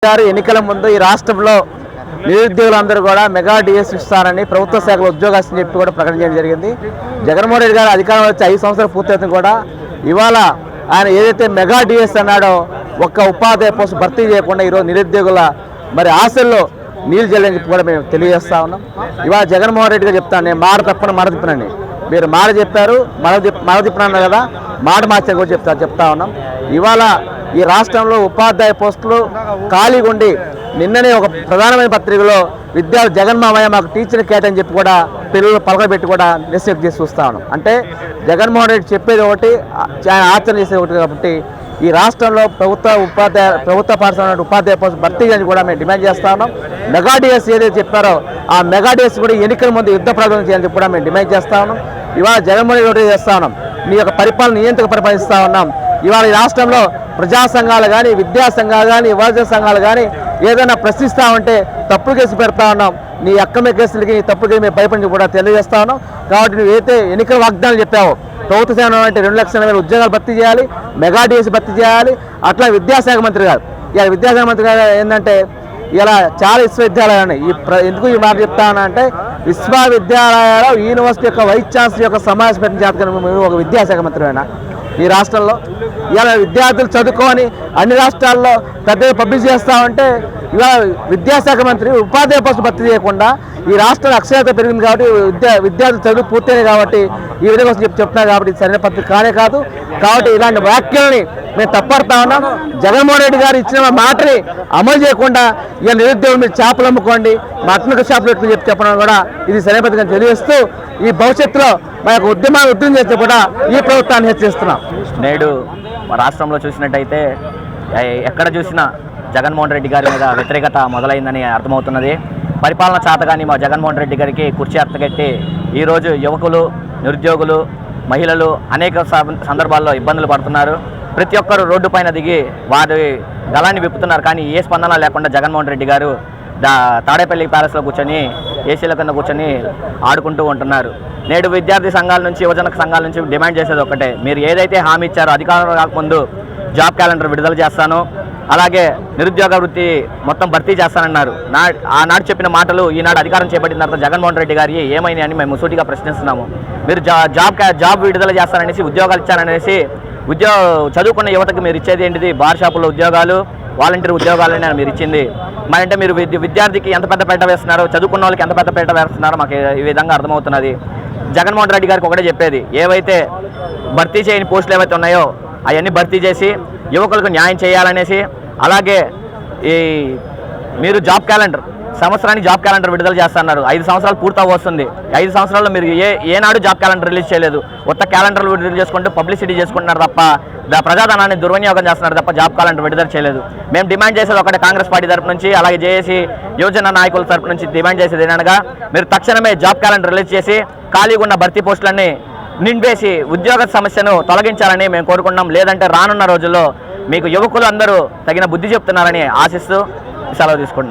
గారు ఎన్నికల ముందు ఈ రాష్ట్రంలో నిరుద్యోగులందరూ కూడా మెగా డిఎస్ ఇస్తారని ప్రభుత్వ శాఖలో ఉద్యోగాలు చెప్పి కూడా ప్రకటించడం జరిగింది. జగన్మోహన్ రెడ్డి గారు అధికారం వచ్చి 5 సంవత్సరాలు పూర్తవుతుంది కూడా ఇవాళ ఆయన ఏదైతే మెగా డిఎస్ అన్నాడో ఒక్క ఉపాధ్యాయ పోస్ట్ భర్తీ చేయకుండా ఈరోజు నిరుద్యోగుల మరి ఆశల్లో నీళ్ళు జల్లని చెప్పి కూడా మేము తెలియజేస్తా ఉన్నాం. ఇవాళ జగన్మోహన్ రెడ్డి గారు చెప్తాను, నేను మాట తప్పను మాట తిప్పనండి. మీరు మాట చెప్పారు, మాట తిప్పనన్నారు కదా, మాట మార్చని కూడా చెప్తా ఉన్నాం. ఇవాళ ఈ రాష్ట్రంలో ఉపాధ్యాయ పోస్టులు ఖాళీగా ఉండి నిన్ననే ఒక ప్రధానమైన పత్రికలో విద్యార్థి జగన్మామయ్య మాకు టీచర్ కేటని చెప్పి కూడా పిల్లలు పలకబెట్టి కూడా నిశ్చయం చేసి చూస్తా ఉన్నాం. అంటే జగన్మోహన్ రెడ్డి చెప్పేది ఒకటి, ఆచరణ చేసేది ఒకటి. కాబట్టి ఈ రాష్ట్రంలో ప్రభుత్వ పాఠశాల ఉపాధ్యాయ పోస్టు భర్తీ అని కూడా మేము డిమాండ్ చేస్తా ఉన్నాం. మెగా డిఎస్ ఏదైతే చెప్పారో ఆ మెగా డిఎస్ కూడా ఎన్నికల ముందు యుద్ధ ప్రారంభం చేయాలని చెప్పి కూడా మేము డిమాండ్ చేస్తా ఉన్నాం. ఇవాళ జగన్మోహన్ రెడ్డి చేస్తా ఉన్నాం, మీ యొక్క పరిపాలన నియంత్రణ పరిపాలిస్తూ ఉన్నాం. ఇవాళ ఈ రాష్ట్రంలో ప్రజా సంఘాలు కానీ, విద్యా సంఘాలు కానీ, యువజన సంఘాలు కానీ ఏదైనా ప్రశ్నిస్తూ ఉంటే తప్పుడు కేసు పెడతా ఉన్నాం. నీ అక్కమే కేసులకి తప్పుడు కేసు మేము భయపడి కూడా తెలియజేస్తా ఉన్నాం. కాబట్టి నువ్వు అయితే ఎన్నికల వాగ్దానాలు చెప్పావో ప్రభుత్వ సేవ అంటే 2 లక్షల ఉద్యోగాలు భర్తీ చేయాలి, మెగా డిఎస్ భర్తీ చేయాలి. అట్లా విద్యాశాఖ మంత్రి గారు ఇలా విద్యాశాఖ మంత్రి గారు ఏంటంటే ఇలా చాలా విశ్వవిద్యాలయాలు ఉన్నాయి. ఎందుకు ఈ మాట చెప్తానంటే విశ్వవిద్యాలయాల యూనివర్సిటీ యొక్క వైస్ ఛాన్సలర్ యొక్క సమావేశం పెట్టిన జాతకం ఒక విద్యాశాఖ మంత్రి అయినా ఈ రాష్ట్రంలో ఇలా విద్యార్థులు చదువుకొని అన్ని రాష్ట్రాల్లో పెద్దగా పబ్లిష్ చేస్తామంటే ఇవాళ విద్యాశాఖ మంత్రి ఉపాధ్యాయ పోస్టు భర్తీ చేయకుండా ఈ రాష్ట్రంలో అక్షరాస్యత పెరిగింది కాబట్టి విద్యార్థులు చదువు పూర్తయినాయి కాబట్టి ఈ విధంగా చెప్తున్నారు. కాబట్టి సరైన పద్ధతి కానే కాదు. కాబట్టి ఇలాంటి వ్యాఖ్యల్ని మేము తప్పడతా ఉన్నాం. జగన్మోహన్ రెడ్డి గారు ఇచ్చిన మాటని అమలు చేయకుండా ఇలా నిరుద్యోగులు మీరు చేపలు అమ్ముకోండి, మటన్ షాపులు పెట్టుకుని చెప్పడం కూడా ఇది సరైన పద్ధతిగా తెలియజేస్తూ ఈ భవిష్యత్తులో మా యొక్క ఉద్యమాన్ని ఉద్యమం చేస్తే కూడా ఈ ప్రభుత్వాన్ని హెచ్చరిస్తున్నాం. నేడు రాష్ట్రంలో చూసినట్టయితే ఎక్కడ చూసినా జగన్మోహన్ రెడ్డి గారి మీద వ్యతిరేకత మొదలైందని అర్థమవుతున్నది. పరిపాలన చేతగాని మా జగన్మోహన్ రెడ్డి గారికి కుర్చీ అత్తగట్టి ఈరోజు యువకులు, నిరుద్యోగులు, మహిళలు అనేక సందర్భాల్లో ఇబ్బందులు పడుతున్నారు. ప్రతి ఒక్కరు రోడ్డు పైన దిగి వారి గలాన్ని విప్పుతున్నారు. కానీ ఏ స్పందన లేకుండా జగన్మోహన్ రెడ్డి గారు తాడేపల్లి ప్యాలెస్లో కూర్చొని ఏసీల కింద కూర్చొని ఆడుకుంటూ ఉంటున్నారు. నేడు విద్యార్థి సంఘాల నుంచి, యువజన సంఘాల నుంచి డిమాండ్ చేసేది ఒక్కటే, మీరు ఏదైతే హామీ ఇచ్చారో అధికారంలో రాకముందు జాబ్ క్యాలెండర్ విడుదల చేస్తాను, అలాగే నిరుద్యోగ వృత్తి మొత్తం భర్తీ చేస్తానన్నారు. ఆనాడు చెప్పిన మాటలు ఈనాడు అధికారం చేపట్టిన తర్వాత జగన్మోహన్ రెడ్డి గారి ఏమైనా అని మేము సూటిగా ప్రశ్నిస్తున్నాము. మీరు జాబ్ విడుదల చేస్తారనేసి, ఉద్యోగాలు ఇచ్చారనేసి చదువుకున్న యువతకు మీరు ఇచ్చేది ఏంటిది? బార్ షాపుల్లో ఉద్యోగాలు, వాలంటీర్ ఉద్యోగాలని మీరు ఇచ్చింది. మరంటే మీరు విద్యార్థికి ఎంత పెద్ద పీట వేస్తున్నారో, చదువుకున్న వాళ్ళకి ఎంత పెద్ద పీట వేస్తున్నారో మాకు ఈ విధంగా అర్థమవుతున్నది. జగన్మోహన్ రెడ్డి గారికి ఒకటే చెప్పేది, ఏవైతే భర్తీ చేయని పోస్టులు ఏవైతే ఉన్నాయో అవన్నీ భర్తీ చేసి యువకులకు న్యాయం చేయాలనేసి, అలాగే ఈ మీరు జాబ్ క్యాలెండర్ సంవత్సరానికి జాబ్ క్యాలెండర్ విడుదల చేస్తున్నారు. 5 సంవత్సరాలు పూర్తి వస్తుంది. 5 సంవత్సరాల్లో మీరు ఏనాడు జాబ్ క్యాలెండర్ రిలీజ్ చేయలేదు. కొత్త క్యాలెండర్లు విడుదల చేసుకుంటూ పబ్లిసిటీ చేసుకుంటున్నారు తప్ప ప్రజాధనాన్ని దుర్వినియోగం చేస్తున్నారు తప్ప జాబ్ క్యాలెండర్ విడుదల చేయలేదు. మేము డిమాండ్ చేసేది ఒకటే, కాంగ్రెస్ పార్టీ తరపు నుంచి, అలాగే జేఏసీ యువజన నాయకుల తరపు నుంచి డిమాండ్ చేసేది ఏంటనగా మీరు తక్షణమే జాబ్ క్యాలెండర్ రిలీజ్ చేసి ఖాళీగా ఉన్న భర్తీ పోస్టులన్నీ నింపేసి ఉద్యోగ సమస్యను తొలగించాలని మేము కోరుకున్నాం. లేదంటే రానున్న రోజుల్లో మీకు యువకులు అందరూ తగిన బుద్ధి చెప్తున్నారని ఆశిస్తూ సెలవు తీసుకుంటున్నాం.